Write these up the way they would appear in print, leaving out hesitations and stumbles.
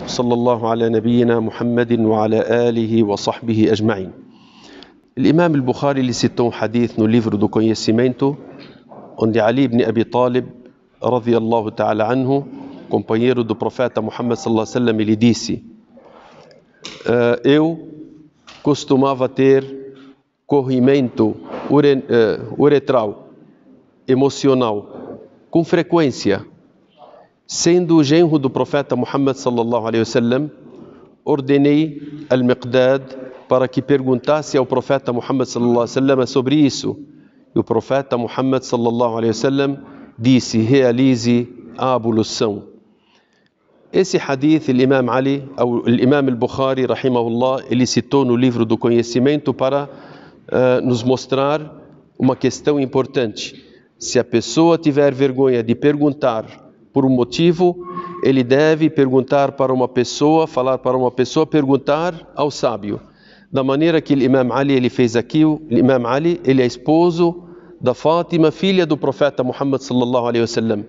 صلى الله على نبينا محمد وعلى آله وصحبه أجمعين. الإمام البخاري ele citou hadith no livro do conhecimento, onde Ali ibn Abi Talib, radiyallahu ta'ala anhu, companheiro do profeta Muhammad sallallahu alaihi wasallam, ele disse: eu costumava ter corrimento uretral, emocional, com frequência. Sendo o genro do profeta Muhammad sallallahu alaihi wasallam, ordenei al-Miqdad para que perguntasse ao profeta Muhammad sallallahu alaihi wasallam sobre isso. E o profeta Muhammad sallallahu alaihi wasallam disse: realize a ablução. Esse hadith, o Imam Ali, o Imam al-Bukhari, rahimahullah, ele citou no livro do conhecimento para nos mostrar uma questão importante. Se a pessoa tiver vergonha de perguntar por um motivo, ele deve perguntar para uma pessoa, falar para uma pessoa, perguntar ao sábio. Da maneira que o Imam Ali ele fez aqui, o Imam Ali ele é esposo da Fátima, filha do profeta Muhammad sallallahu alaihi wasallam.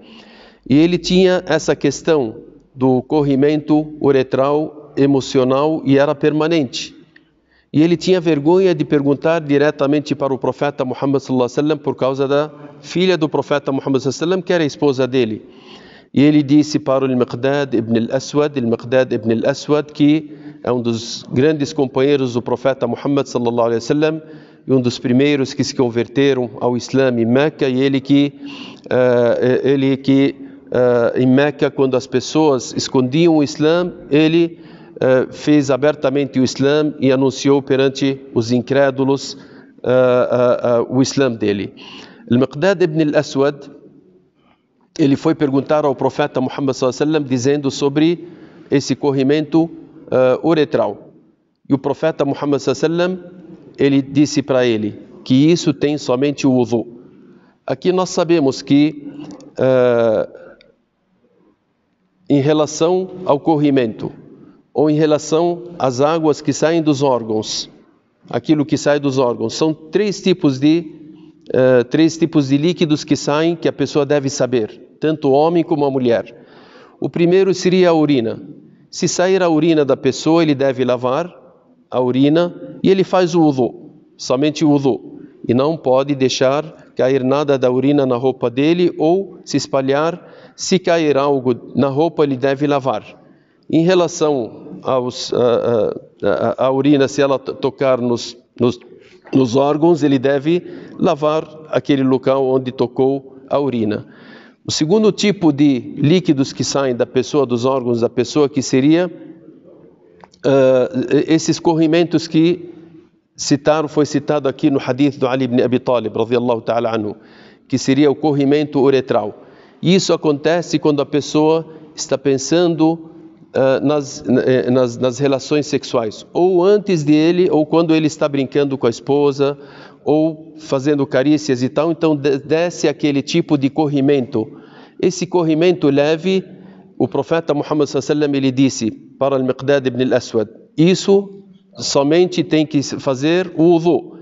E ele tinha essa questão do corrimento uretral emocional e era permanente. E ele tinha vergonha de perguntar diretamente para o profeta Muhammad sallallahu alaihi wasallam por causa da filha do profeta Muhammad sallallahu alaihi wasallam, que era a esposa dele. E ele disse para o Miqdad ibn al-Aswad, que é um dos grandes companheiros do profeta Muhammad sallallahu alaihi wasallam, e um dos primeiros que se converteram ao Islã em Meca, e ele que em Meca, quando as pessoas escondiam o Islã, ele fez abertamente o Islã e anunciou perante os incrédulos o Islã dele. O Miqdad ibn al-Aswad, ele foi perguntar ao profeta Muhammad sallallahu alaihi wasallam dizendo sobre esse corrimento uretral. E o profeta Muhammad sallallahu alaihi wasallam, ele disse para ele que isso tem somente o wudu. Aqui nós sabemos que em relação ao corrimento ou em relação às águas que saem dos órgãos, aquilo que sai dos órgãos, são três tipos de líquidos que saem, que a pessoa deve saber, tanto o homem como a mulher. O primeiro seria a urina. Se sair a urina da pessoa, ele deve lavar a urina e ele faz o wudu, somente o wudu, e não pode deixar cair nada da urina na roupa dele ou se espalhar. Se cair algo na roupa, ele deve lavar. Em relação à urina, se ela tocar nos órgãos, ele deve lavar aquele local onde tocou a urina. O segundo tipo de líquidos que saem da pessoa, dos órgãos da pessoa, que seria esses corrimentos que foi citado aqui no hadith do Ali ibn Abi Talib, radiyallahu ta'ala anhu, que seria o corrimento uretral. E isso acontece quando a pessoa está pensando nas relações sexuais, ou antes dele, ou quando ele está brincando com a esposa, ou fazendo carícias e tal. Então desce aquele tipo de corrimento. Esse corrimento leve, o profeta Muhammad sallallahu alaihi wasallam, ele disse para o Miqdad ibn al-Aswad: isso somente tem que fazer o wudu.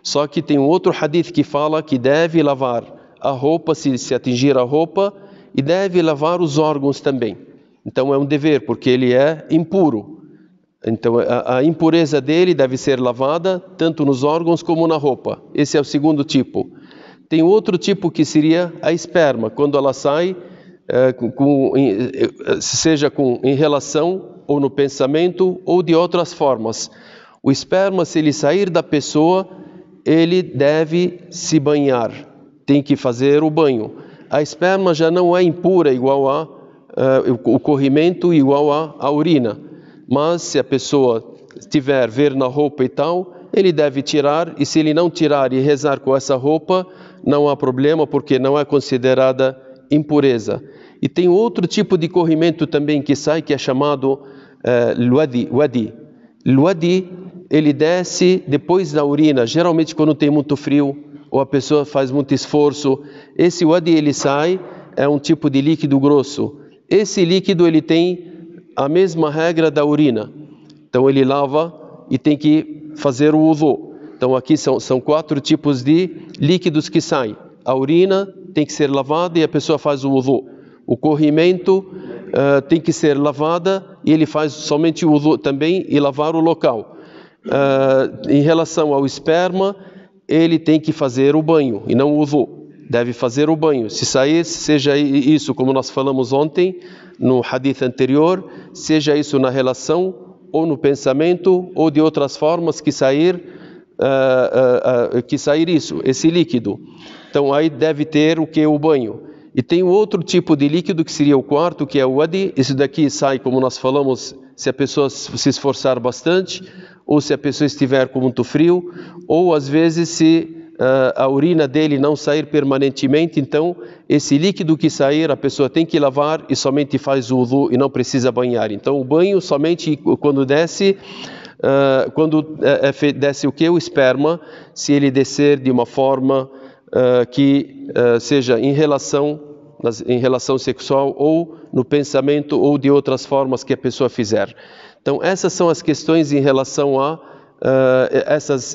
Só que tem um outro hadith que fala que deve lavar a roupa, se atingir a roupa, e deve lavar os órgãos também. Então é um dever, porque ele é impuro. Então a impureza dele deve ser lavada tanto nos órgãos como na roupa. Esse é o segundo tipo. Tem outro tipo que seria a esperma, quando ela sai, seja em relação ou no pensamento ou de outras formas. O esperma, se ele sair da pessoa, ele deve se banhar, tem que fazer o banho. A esperma já não é impura igual o corrimento, igual a urina. Mas se a pessoa tiver ver na roupa e tal, ele deve tirar, e se ele não tirar e rezar com essa roupa, não há problema, porque não é considerada impureza. E tem outro tipo de corrimento também que sai, que é chamado wadi. Wadi, ele desce depois da urina, geralmente quando tem muito frio, ou a pessoa faz muito esforço. Esse wadi, ele sai, é um tipo de líquido grosso. Esse líquido, ele tem a mesma regra da urina. Então ele lava e tem que fazer o wudu. Então aqui são quatro tipos de líquidos que saem. A urina tem que ser lavada e a pessoa faz o wudu. o corrimento tem que ser lavada, e ele faz somente o wudu também e lavar o local. Em relação ao esperma, ele tem que fazer o banho e não o wudu. Deve fazer o banho. Se sair, seja isso, como nós falamos ontem, no hadith anterior, seja isso na relação, ou no pensamento, ou de outras formas que sair isso, esse líquido. Então aí deve ter o que? O banho. E tem o outro tipo de líquido que seria o quarto, que é o wadi. Isso daqui sai, como nós falamos, se a pessoa se esforçar bastante, ou se a pessoa estiver com muito frio, ou às vezes se a urina dele não sair permanentemente. Então esse líquido que sair, a pessoa tem que lavar e somente faz o wudu e não precisa banhar. Então o banho somente quando desce, desce o que? O esperma, se ele descer de uma forma que seja em relação sexual, ou no pensamento, ou de outras formas que a pessoa fizer. Então essas são as questões em relação a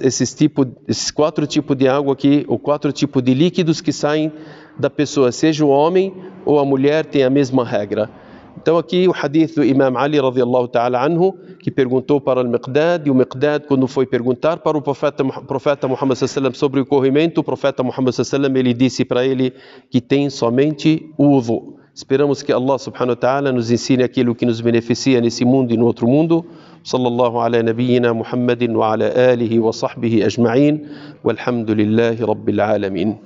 esses 4 tipos de água aqui, ou 4 tipos de líquidos que saem da pessoa, seja o homem ou a mulher, tem a mesma regra. Então aqui o hadith do Imam Ali radiyallahu ta'ala anhu, que perguntou para o Miqdad, e o Miqdad, quando foi perguntar para o profeta Muhammad sallallahu alaihi wasallam sobre o corrimento, o profeta Muhammad sallallahu alaihi wasallam, ele disse para ele que tem somente o wudu. Esperamos que Allah subhanahu wa ta'ala nos ensine aquilo que nos beneficia nesse mundo e no outro mundo. Sallallahu ala nabiyyina Muhammadin wa ala alihi wa sahbihi ajma'in, walhamdulillahi rabbil alamin.